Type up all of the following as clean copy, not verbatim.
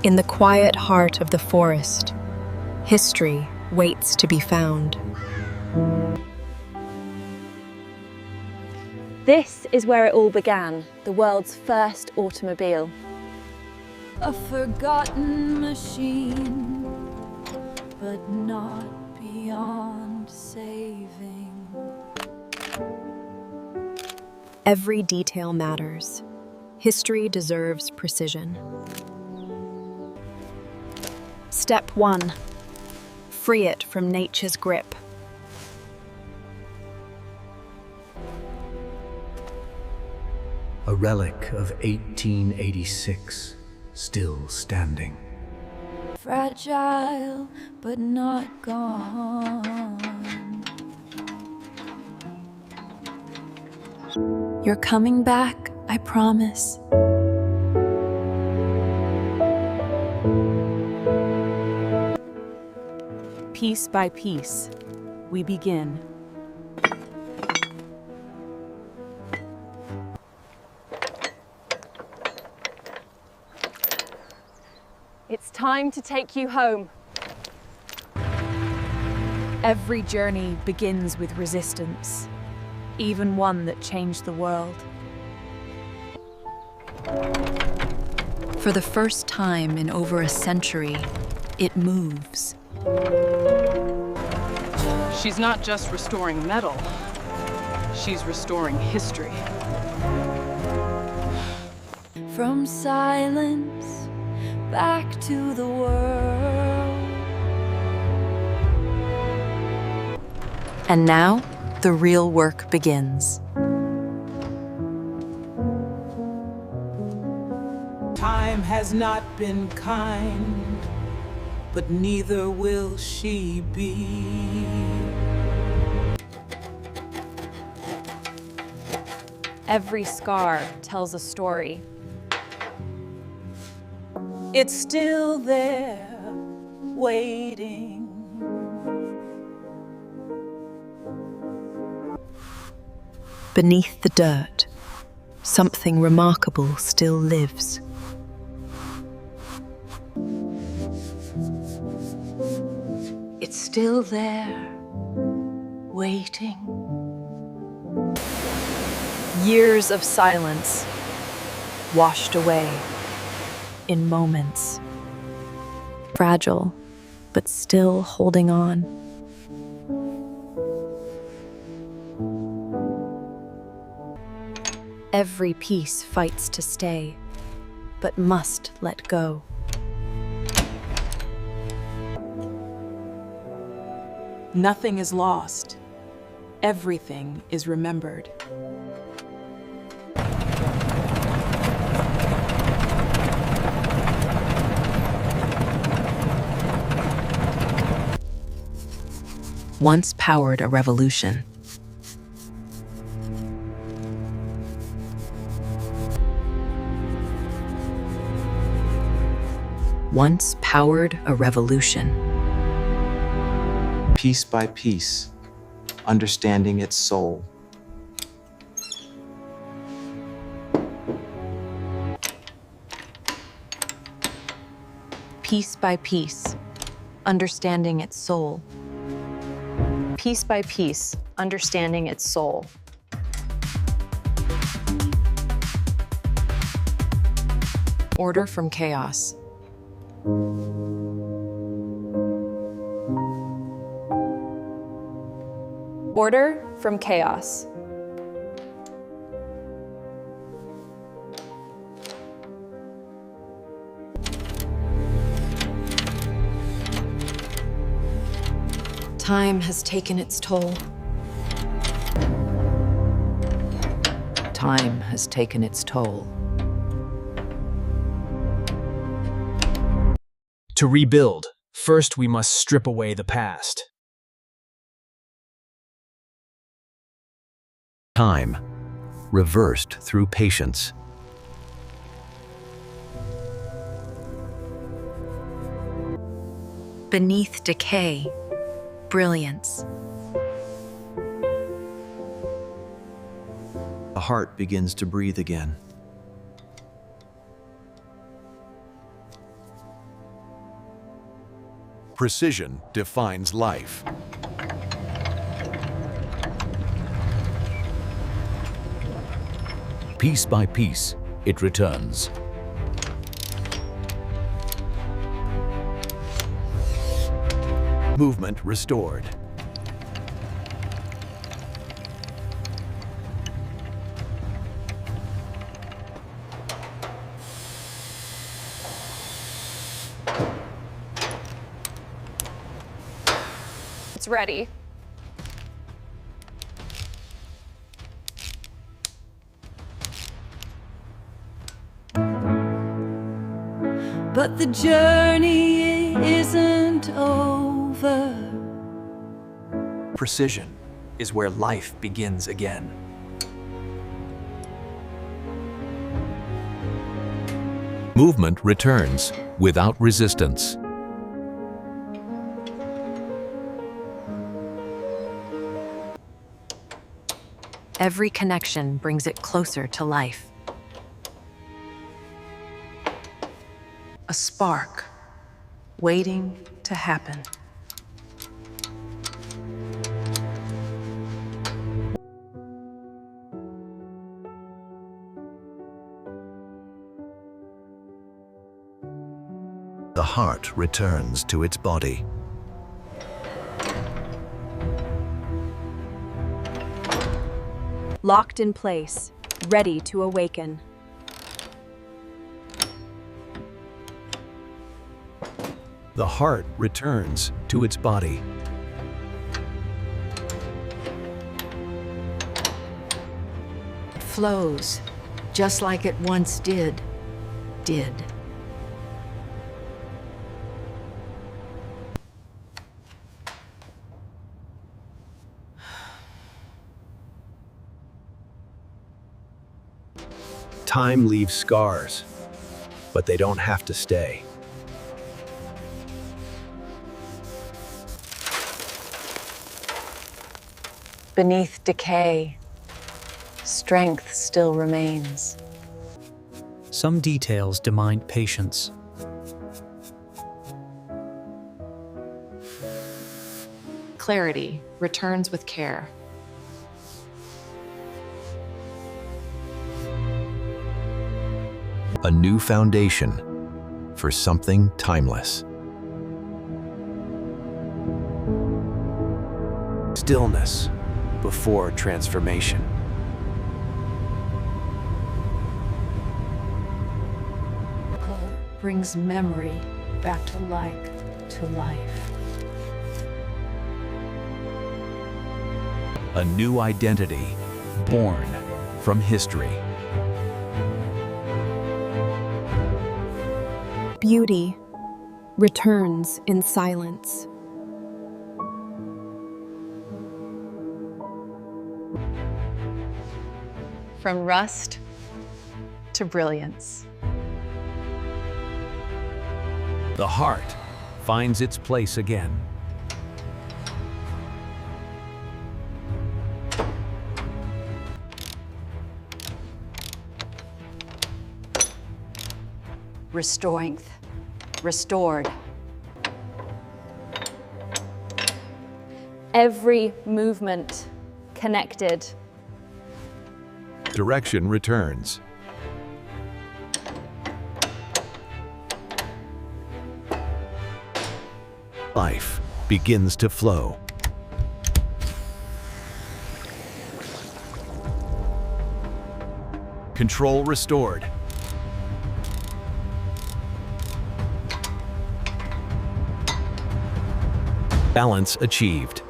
In the quiet heart of the forest, history waits to be found. This is where it all began, the world's first automobile. A forgotten machine, but not beyond saving. Every detail matters. History deserves precision. Step 1. Free it from nature's grip. A relic of 1886, still standing. Fragile, but not gone. You're coming back, I promise. Piece by piece, we begin. It's time to take you home. Every journey begins with resistance, even one that changed the world. For the first time in over a century, it moves. She's not just restoring metal, she's restoring history. From silence back to the world. And now, the real work begins. Time has not been kind, but neither will she be. Every scar tells a story. It's still there, waiting. Beneath the dirt, something remarkable still lives. It's still there, waiting. Years of silence, washed away in moments. Fragile, but still holding on. Every piece fights to stay, but must let go. Nothing is lost. Everything is remembered. Once powered a revolution. Once powered a revolution. Piece by piece, understanding its soul. Piece by piece, understanding its soul. Piece by piece, understanding its soul. Order from chaos. Order from chaos. Time has taken its toll. Time has taken its toll. To rebuild, first we must strip away the past. Time, reversed through patience. Beneath decay, brilliance. The heart begins to breathe again. Precision defines life. Piece by piece, it returns. Movement restored. It's ready. But the journey isn't over. Precision is where life begins again. Movement returns without resistance. Every connection brings it closer to life. A spark waiting to happen. The heart returns to its body. Locked in place, ready to awaken. The heart returns to its body. It flows, just like it once did. Time leaves scars, but they don't have to stay. Beneath decay, strength still remains. Some details demand patience. Clarity returns with care. A new foundation for something timeless. Stillness before transformation. Brings memory back to life. A new identity born from history. Beauty returns in silence. From rust to brilliance. The heart finds its place again. Restored. Every movement connected. Direction returns. Life begins to flow. Control restored. Balance achieved.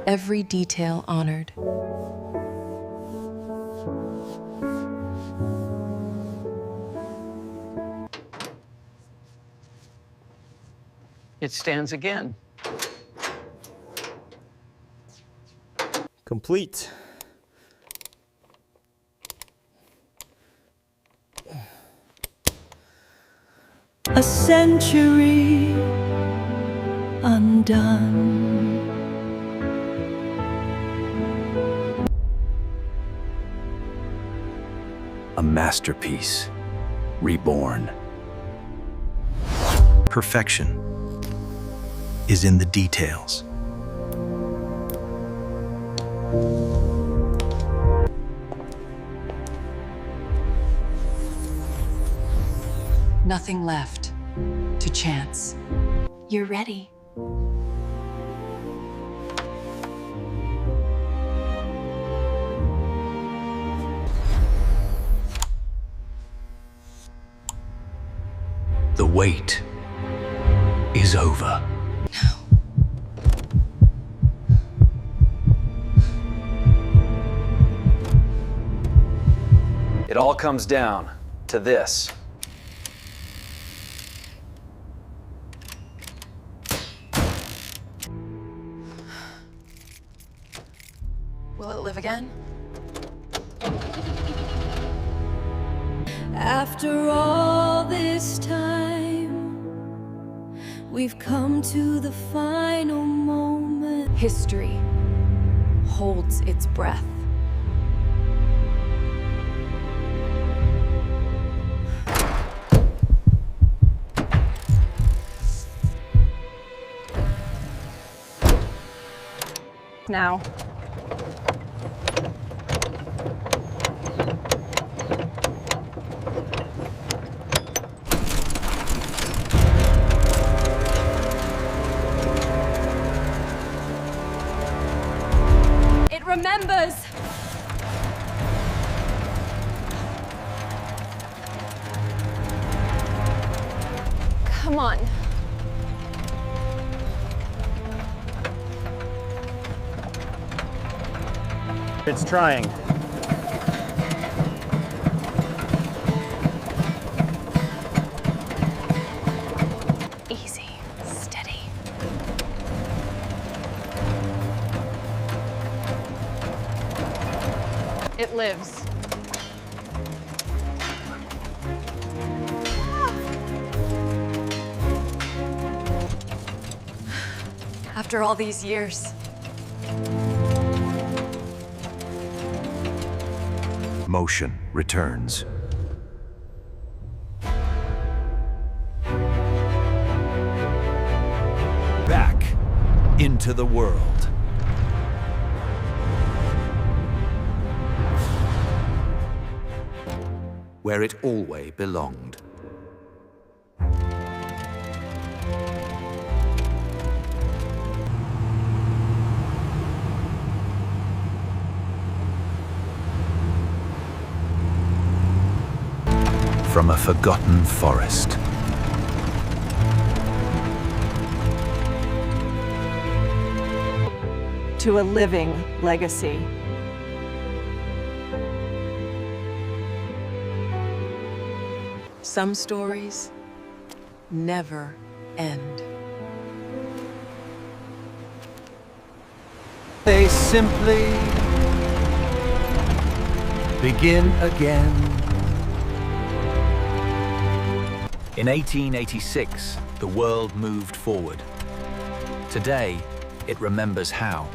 Every detail honored. It stands again. Complete. A century undone. A masterpiece, reborn. Perfection is in the details. Nothing left to chance. You're ready. The wait is over. It all comes down to this. Will it live again? After all this time, we've come to the final moment. History holds its breath. Now. It remembers. Come on. It's trying. Easy, steady. It lives. After all these years. Motion returns. Back into the world. Where it always belonged. From a forgotten forest. To a living legacy. Some stories never end. They simply begin again. In 1886, the world moved forward. Today, it remembers how.